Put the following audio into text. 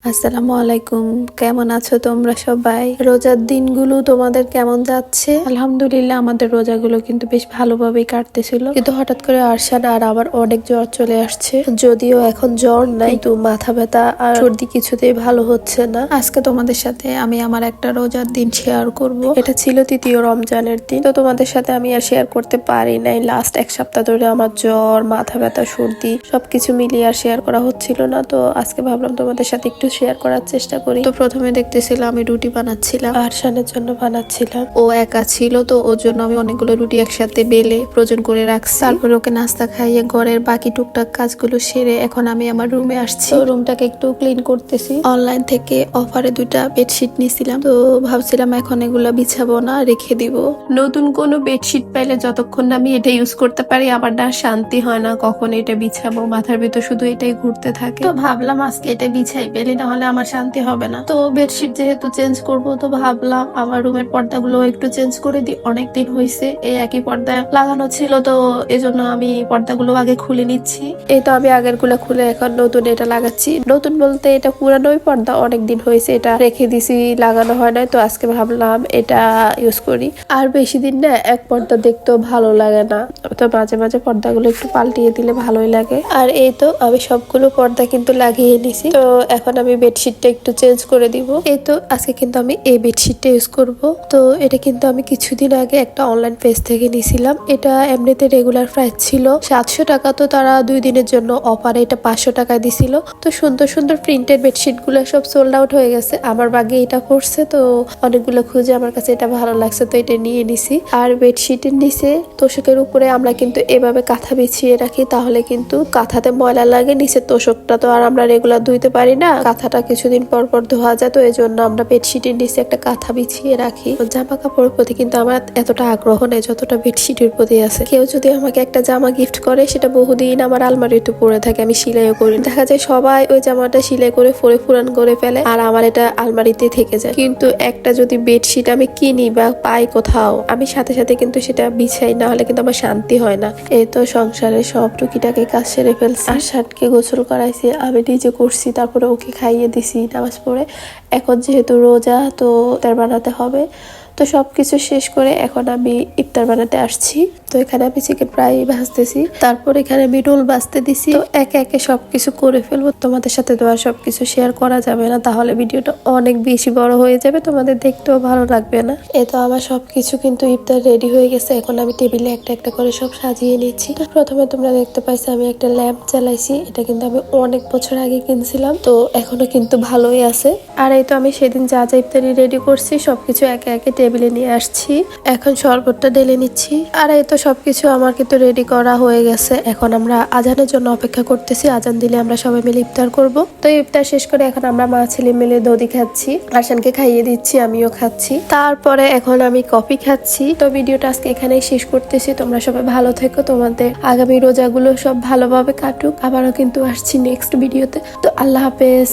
আসসালামু আলাইকুম, কেমন আছো তোমরা সবাই? রোজার দিনগুলো তোমাদের কেমন যাচ্ছে? আলহামদুলিল্লাহ, আমাদের রোজাগুলো কিন্তু বেশ ভালোভাবেই কাটতেছিল, কিন্তু হঠাৎ করে আরশান আর আবার অনেক জ্বর চলে আসছে। যদিও এখন জ্বর নাই, কিন্তু মাথা ব্যথা আর সর্দি কিছুতেই ভালো হচ্ছে না। আজকে তোমাদের সাথে আমি আমার একটা রোজার দিন শেয়ার করব। এটা ছিল তৃতীয় রমজানের দিন, তো তোমাদের সাথে আমি আর শেয়ার করতে পারি নাই। লাস্ট এক সপ্তাহ ধরে আমার জ্বর, মাথা ব্যথা, সর্দি সবকিছু মিলিয়ে আর শেয়ার করা হচ্ছিল না। তো আজকে ভাবলাম তোমাদের সাথে একটু শেয়ার করার চেষ্টা করি। তো প্রথমে দেখতেছিলাম আমি রুটি বানাচ্ছিলাম, আরশানের জন্য বানাচ্ছিলাম। ও একা ছিল, তো ওর জন্য আমি অনেকগুলো রুটি একসাথে বেলে ফ্রোজেন করে রাখছি। তারপরে ওকে নাস্তা খাইয়ে ঘরের বাকি টুকটাক কাজগুলো সেরে এখন আমি আমার রুমে আসছি। রুমটাকে একটু ক্লিন করতেছি। অনলাইন থেকে অফারে 2টা বেডশিট নিয়েছিলাম, তো ভাবছিলাম এখন এগুলো বিছাবো না, রেখে দিব। নতুন কোনো বেডশিট পাইলে যতক্ষণ না আমি এটা ইউজ করতে পারি আমার না শান্তি হয় না, কখন এটা বিছাবো, মাথার ভিতর শুধু এটাই ঘুরতে থাকে। তো ভাবলাম আজকে এটা বিছাই পেলে, না হলে আমার শান্তি হবে না। তো বেডশিট যেহেতু চেঞ্জ করব, তো ভাবলাম আমার রুমের পর্দাগুলো একটু চেঞ্জ করে দিই। অনেকদিন হয়েছে এই একই পর্দা লাগানো ছিল, তো এজন্য আমি পর্দাগুলো আগে খুলে নিচ্ছি। এই তো আমি আগের গুলো খুলে এখন নতুন এটা লাগাচ্ছি। নতুন বলতে এটা পুরানোই পর্দা, অনেকদিন হয়েছে এটা রেখে দিছি, লাগানো হয় না। তো আজকে ভাবলাম এটা ইউজ করি। আর বেশি দিন না এক পর্দা দেখতেও ভালো লাগে না, তো মাঝে মাঝে পর্দাগুলো একটু পাল্টিয়ে দিলে ভালোই লাগে। আর এই তো আমি সবগুলো পর্দা কিন্তু লাগিয়ে নিছি। তো এখন আমি বেডশিটটা একটু চেঞ্জ করে দিব। এই তো আজকে কিন্তু আমি এই বেডশিটটা ইউজ করব। তো এটা কিন্তু আমি কিছুদিন আগে একটা অনলাইন পেজ থেকে নিয়েছিলাম। এটা এমনিতে রেগুলার প্রাইস ছিল 700 টাকা, তো তারা 2 দিনের জন্য অফারে এটা 500 টাকায় দিছিল। তো সুন্দর সুন্দর প্রিন্টেড বেডশিট গুলো সব সোল্ড আউট হয়ে গেছে। আমার ভাগ্যে এটা পড়ছে, তো অনেকগুলো খুঁজে আমার কাছে এটা ভালো লাগছে, তো এটা নিয়ে নিছি। আর বেডশিটের নিচে তোষকের উপরে আমরা কিন্তু এভাবে কাঁথা বিছিয়ে রাখি, তাহলে কিন্তু কাঁথাতে ময়লা লাগে, নিচে তোষকটা তো আর আমরা রেগুলার ধুইতে পারি না, কাঁথাটা কিছুদিন পর পর ধোয়া যায়। তো এই জন্য আমরা বেডশিটের নিচে একটা কাঁথা বিছিয়ে রাখি। জামা কাপড়ের প্রতি কিন্তু আমার এতটা আগ্রহ নেই যতটা বেডশিটের প্রতি আছে। কেউ যদি আমাকে একটা জামা গিফট করে, সেটা বহুদিন আমার আলমারিতে পড়ে থাকে, আমি সেলাইও করি। দেখা যায় সবাই ওই জামাটা সেলাই করে ফোরে ফুরান করে ফেলে, আর আমার এটা আলমারিতে থেকে যায়। কিন্তু একটা যদি বেডশিট আমি কিনি বা পাই কোথাও, আমি সাথে সাথে কিন্তু সেটা বিছাই, না হলে কিন্তু আমার শান্তি হয় না। এই তো সংসারের সব টুকিটাকে কাজ সেরে ফেলছি। আর শার্টকে গোসল করাইছি, আমি নিজে করছি, তারপরে ওকে খাইয়ে দিছি নামাজ পড়ে। এখন যেহেতু রোজা, তো ইফতার বানাতে হবে। তো সবকিছু শেষ করে এখন আমি ইফতার বানাতে আসছি। তো এখানে আমি চিকেন ফ্রাই ভাজতেছি, তারপর এখানে আমি রোল ভাজতে দিছি। তো একে একে সবকিছু করে ফেলবো। তোমাদের সাথে তো আর সবকিছু শেয়ার করা যাবে না, তাহলে ভিডিওটা অনেক বেশি বড় হয়ে যাবে, তোমাদের দেখতেও ভালো লাগবে না। এ তো আমার সবকিছু কিন্তু ইফতার রেডি হয়ে গেছে। এখন আমি টেবিলে একটা একটা করে সব সাজিয়ে নিচ্ছি। তো প্রথমে তোমরা দেখতে পাইছো আমি একটা ল্যাম্প জ্বালাইছি। এটা কিন্তু আমি অনেক বছর আগে কিনছিলাম, তো এখনো কিন্তু ভালোই আছে। আর এই তো আমি সেদিন যা যা ইফতারি রেডি করছি সবকিছু একে একে টেবিলে নিয়ে আসছি। এখন শরবতটা ঢেলে নিচ্ছি। আর এই তো সবকিছু আমার কিন্তু রেডি করা হয়ে গেছে। এখন আমরা আজানের জন্য অপেক্ষা করতেছি, আজান দিলে আমরা সবাই মিলে ইফতার করব। তো ইফতার শেষ করে এখন আমরা মা ছেলে মিলে দধি খাচ্ছি, আরশানকে খাইয়ে দিচ্ছি, আমিও খাচ্ছি। তারপরে এখন আমি কফি খাচ্ছি। তো ভিডিওটা আজকে এখানেই শেষ করতেছি। তোমরা সবাই ভালো থেকো, তোমাদের আগামী রোজাগুলো সব ভালোভাবে কাটুক। আবারও কিন্তু আসছি নেক্সট ভিডিওতে। তো আল্লাহ হাফেজ।